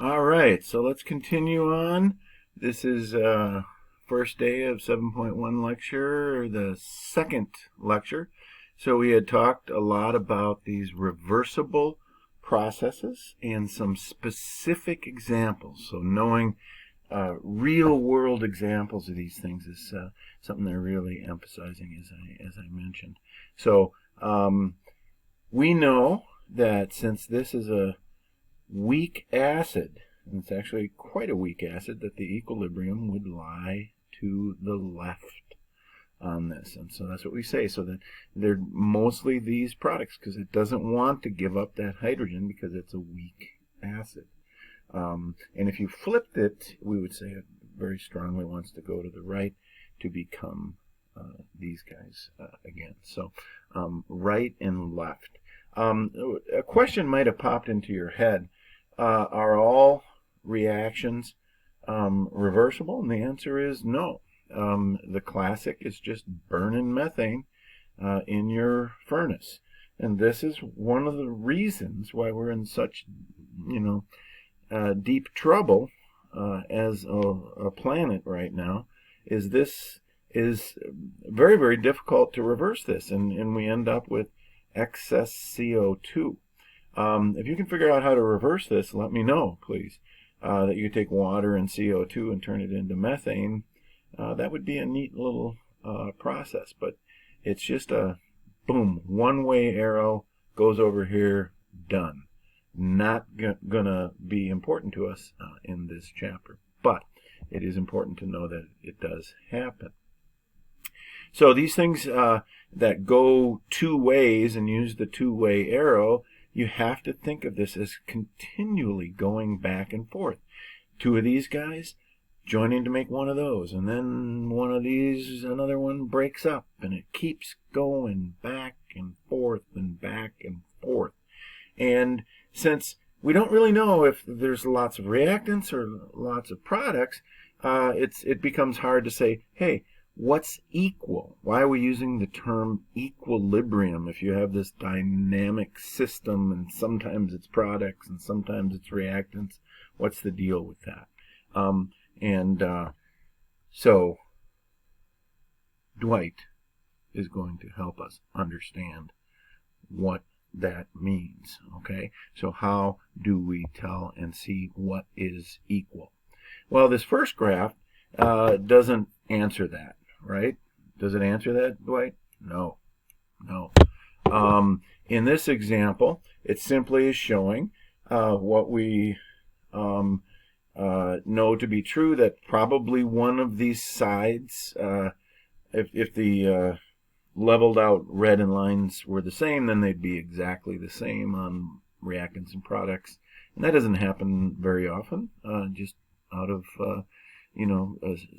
All right, so let's continue on. This is first day of 7.1 lecture, the second lecture. So we had talked a lot about these reversible processes and some specific examples. So knowing real world examples of these things is something they're really emphasizing, as I mentioned. So we know that since this is a weak acid, and it's actually quite a weak acid, that the equilibrium would lie to the left on this. And so that's what we say. So that they're mostly these products because it doesn't want to give up that hydrogen because it's a weak acid. And if you flipped it, we would say it very strongly wants to go to the right to become these guys again. So right and left. A question might have popped into your head. Are all reactions reversible? And the answer is no. The classic is just burning methane in your furnace. And this is one of the reasons why we're in such, deep trouble as a planet right now, is this is very, very difficult to reverse this, and we end up with excess CO2. If you can figure out how to reverse this, let me know, please. That you take water and CO2 and turn it into methane. That would be a neat little process, but it's just a boom, one-way arrow, goes over here, done. Not gonna be important to us in this chapter, but it is important to know that it does happen. So these things that go two ways and use the two-way arrow, you have to think of this as continually going back and forth. Two of these guys joining to make one of those, and then one of these, another one breaks up, and it keeps going back and forth and back and forth. And since we don't really know if there's lots of reactants or lots of products, it becomes hard to say, hey, what's equal? Why are we using the term equilibrium if you have this dynamic system and sometimes it's products and sometimes it's reactants? What's the deal with that? So Dwight is going to help us understand what that means. Okay, so how do we tell and see what is equal? Well, this first graph doesn't answer that, right? Does it answer that, Dwight? No. In this example, it simply is showing what we know to be true, that probably one of these sides, if the leveled out red and lines were the same, then they'd be exactly the same on reactants and products. And that doesn't happen very often, just out of,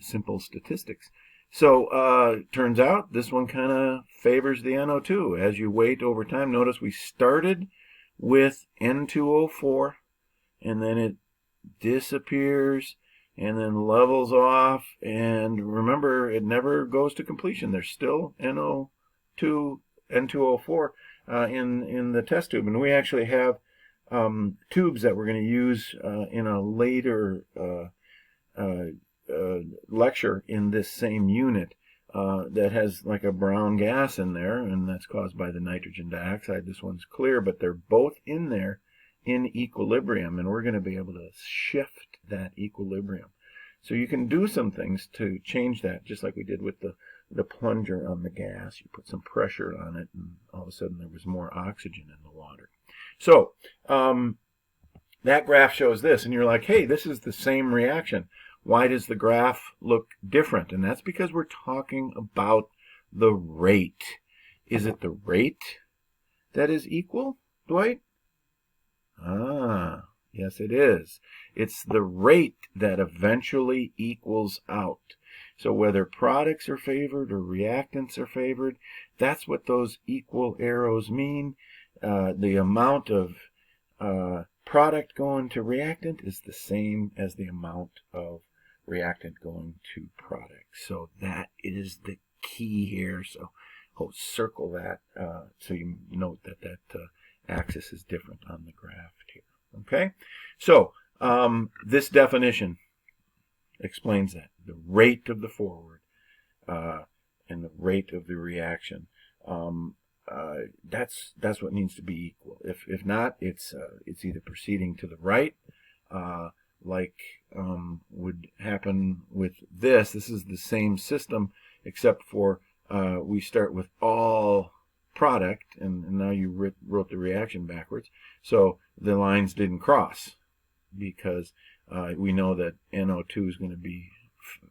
simple statistics. So turns out this one kind of favors the NO2. As you wait over time, notice we started with N2O4, and then it disappears and then levels off, and remember, it never goes to completion. There's still NO2, N2O4 in the test tube, and we actually have tubes that we're going to use in a later lecture in this same unit that has like a brown gas in there, and that's caused by the nitrogen dioxide. This one's clear, but they're both in there in equilibrium, and we're going to be able to shift that equilibrium. So you can do some things to change that, just like we did with the plunger on the gas. You put some pressure on it, and all of a sudden there was more oxygen in the water. So that graph shows this, and you're like, hey, this is the same reaction. Why does the graph look different? And that's because we're talking about the rate. Is it the rate that is equal, Dwight? Yes, it is. It's the rate that eventually equals out. So whether products are favored or reactants are favored, that's what those equal arrows mean. The amount of product going to reactant is the same as the amount of reactant going to product. So that is the key here. So circle that so you note that axis is different on the graph here. Okay, so This definition explains that. The rate of the forward and the rate of the reaction. That's what needs to be equal. If not, it's either proceeding to the right, like would happen with this. This is the same system, except for we start with all product, and now you wrote the reaction backwards. So the lines didn't cross because we know that NO2 is going to be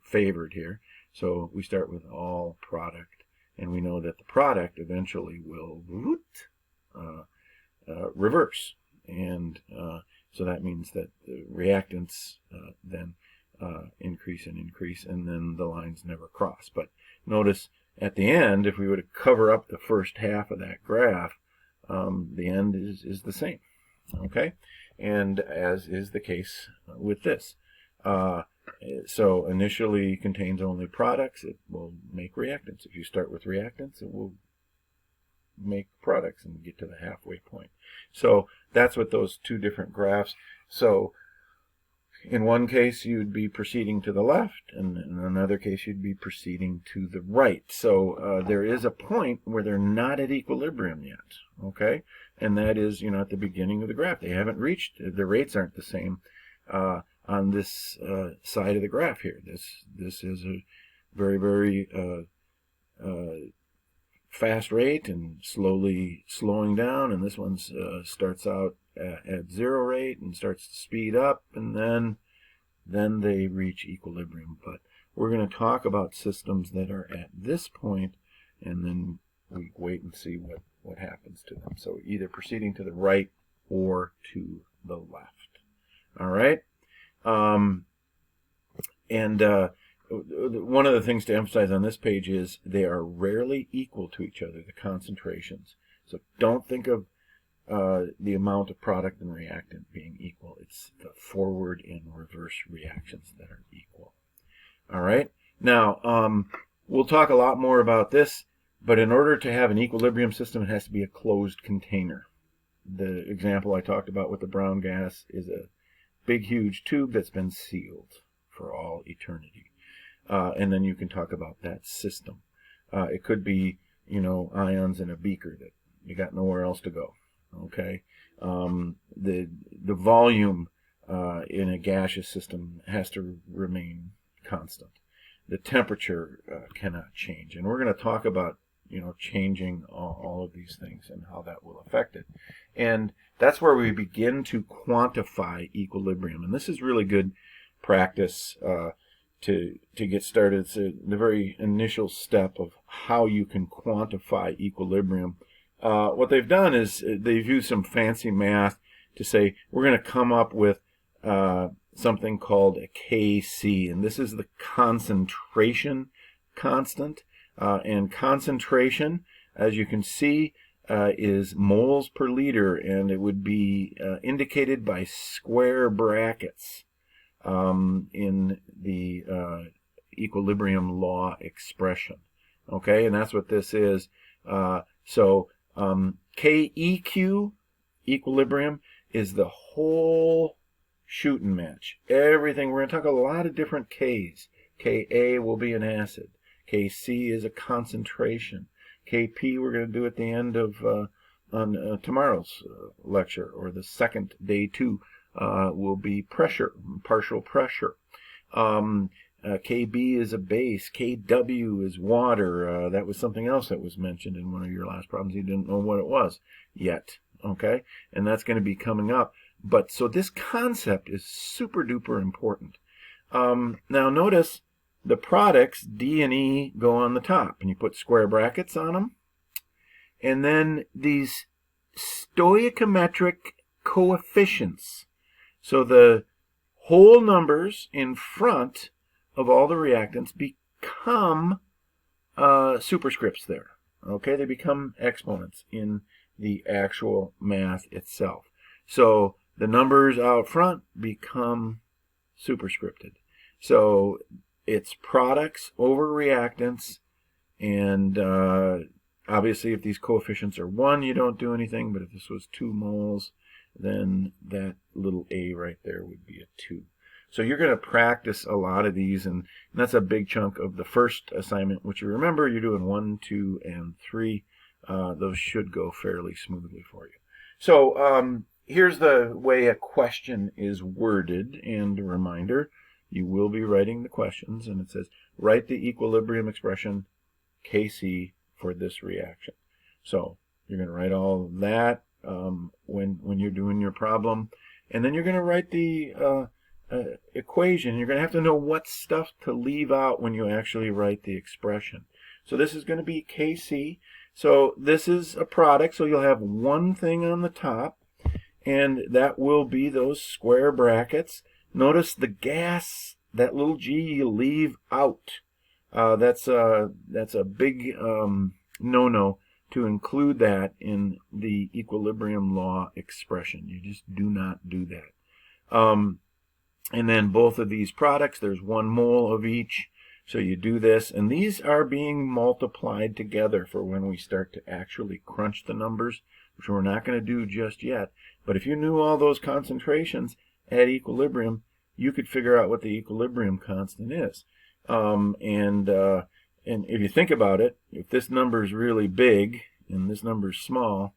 favored here. So we start with all product, and we know that the product eventually will reverse. And so that means that the reactants then increase and increase, and then the lines never cross. But notice at the end, if we were to cover up the first half of that graph, the end is the same. Okay? And as is the case with this. So initially contains only products, it will make reactants. If you start with reactants, it will make products and get to the halfway point. So that's what those two different graphs. So in one case you'd be proceeding to the left, and in another case you'd be proceeding to the right. So there is a point where they're not at equilibrium yet, okay? And that is, at the beginning of the graph. They haven't reached, the rates aren't the same on this side of the graph here. This is a very, very fast rate and slowly slowing down, and this one starts out at 0 rate and starts to speed up, and then they reach equilibrium. But we're going to talk about systems that are at this point, and then we wait and see what happens to them. So either proceeding to the right or to the left. All right? One of the things to emphasize on this page is they are rarely equal to each other, the concentrations. So don't think of the amount of product and reactant being equal. It's the forward and reverse reactions that are equal. All right? Now, we'll talk a lot more about this, but in order to have an equilibrium system, it has to be a closed container. The example I talked about with the brown gas is a big, huge tube that's been sealed for all eternity. And then you can talk about that system. It could be, ions in a beaker that you got nowhere else to go. Okay, the volume in a gaseous system has to remain constant. The temperature cannot change, and we're going to talk about changing all of these things and how that will affect it. And that's where we begin to quantify equilibrium, and this is really good practice to get started. It's the very initial step of how you can quantify equilibrium. What they've done is they've used some fancy math to say we're going to come up with something called a Kc, and this is the concentration constant. And concentration, as you can see, is moles per liter, and it would be indicated by square brackets in the equilibrium law expression. Okay, and that's what this is. KEQ, equilibrium, is the whole shooting match. Everything. We're going to talk a lot of different Ks. Ka will be an acid. Kc is a concentration. Kp we're going to do at the end of on tomorrow's lecture, or the second day 2, will be pressure, partial pressure. Kb is a base. Kw is water. That was something else that was mentioned in one of your last problems. You didn't know what it was yet. Okay, and that's going to be coming up. But so this concept is super duper important. Now notice the products, D and E, go on the top, and you put square brackets on them. And then these stoichiometric coefficients. So the whole numbers in front of all the reactants become superscripts there. Okay, they become exponents in the actual math itself. So the numbers out front become superscripted. So it's products over reactants, and obviously if these coefficients are 1, you don't do anything, but if this was 2 moles, then that little a right there would be a 2. So you're going to practice a lot of these, and that's a big chunk of the first assignment, which you remember you're doing 1, 2, and 3. Those should go fairly smoothly for you. So here's the way a question is worded, and a reminder, you will be writing the questions, and it says, write the equilibrium expression Kc for this reaction. So you're going to write all of that when you're doing your problem, and then you're going to write the equation. You're going to have to know what stuff to leave out when you actually write the expression. So this is going to be Kc. So this is a product, so you'll have one thing on the top, and that will be those square brackets. Notice the gas, that little g, you leave out. That's a big no-no to include that in the equilibrium law expression. You just do not do that. And then both of these products, there's 1 mole of each. So you do this, and these are being multiplied together for when we start to actually crunch the numbers, which we're not going to do just yet. But if you knew all those concentrations at equilibrium, you could figure out what the equilibrium constant is. And if you think about it, if this number is really big and this number is small,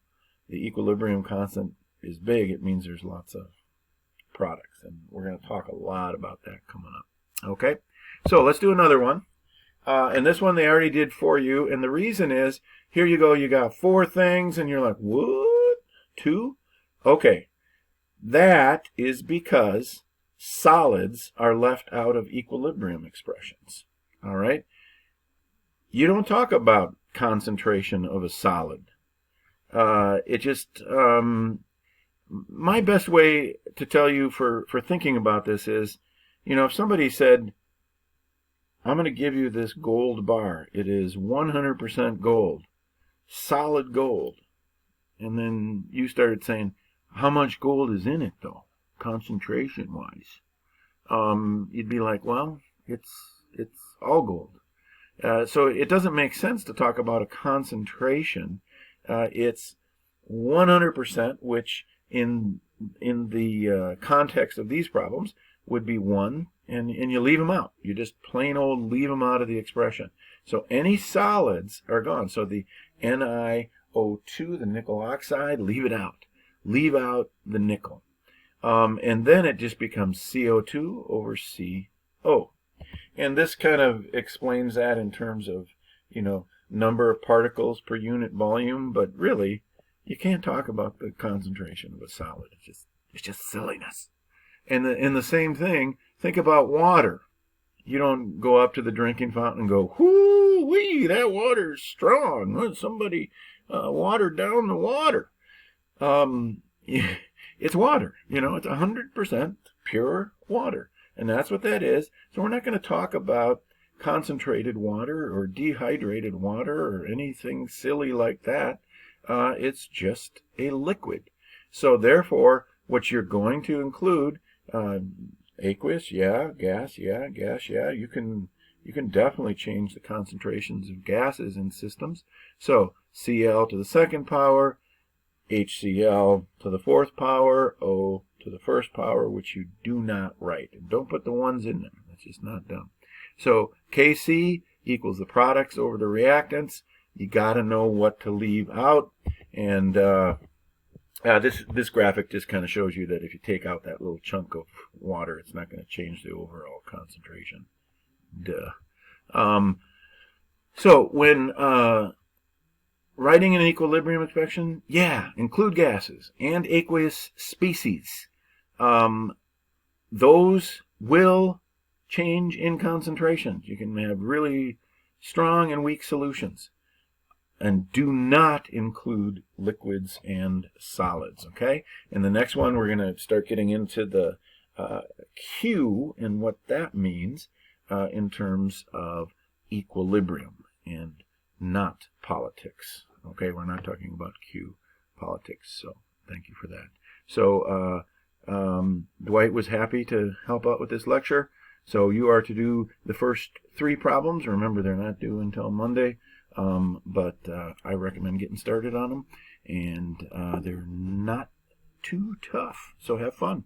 the equilibrium constant is big. It means there's lots of products, and we're going to talk a lot about that coming up. Okay, so let's do another one. And this one they already did for you, and the reason is, here you go, you got 4 things, and you're like, what? 2? Okay, that is because solids are left out of equilibrium expressions. All right? You don't talk about concentration of a solid. It just, my best way to tell you for thinking about this is, you know, if somebody said, I'm going to give you this gold bar. It is 100% gold, solid gold. And then you started saying, how much gold is in it, though, concentration-wise? You'd be like, well, it's all gold. So it doesn't make sense to talk about a concentration. It's 100%, which in the context of these problems would be 1, and you leave them out. You just plain old leave them out of the expression. So any solids are gone. So the NiO2, the nickel oxide, leave it out. Leave out the nickel. And then it just becomes CO2 over CO. And this kind of explains that in terms of, you know, number of particles per unit volume, but really, you can't talk about the concentration of a solid. It's just silliness. And the same thing, think about water. You don't go up to the drinking fountain and go, whoo-wee, that water's strong. Somebody watered down the water. It's water. You know, it's 100% pure water. And that's what that is. So we're not going to talk about concentrated water or dehydrated water or anything silly like that. It's just a liquid. So therefore, what you're going to include, aqueous, yeah, gas, yeah, gas, yeah. You can definitely change the concentrations of gases in systems. So Cl to the 2nd power, HCl to the 4th power, O to the 1st power, which you do not write. And don't put the 1s in there. That's just not done. So Kc equals the products over the reactants. You got to know what to leave out. And this graphic just kind of shows you that if you take out that little chunk of water, it's not going to change the overall concentration. Duh. So when writing an equilibrium expression, yeah, include gases and aqueous species. Those will change in concentration. You can have really strong and weak solutions. And do not include liquids and solids, okay? In the next one, we're going to start getting into the Q and what that means in terms of equilibrium and not politics. Okay, we're not talking about Q politics, so thank you for that. So Dwight was happy to help out with this lecture. So you are to do the first 3 problems. Remember, they're not due until Monday. But I recommend getting started on them, and they're not too tough. So have fun.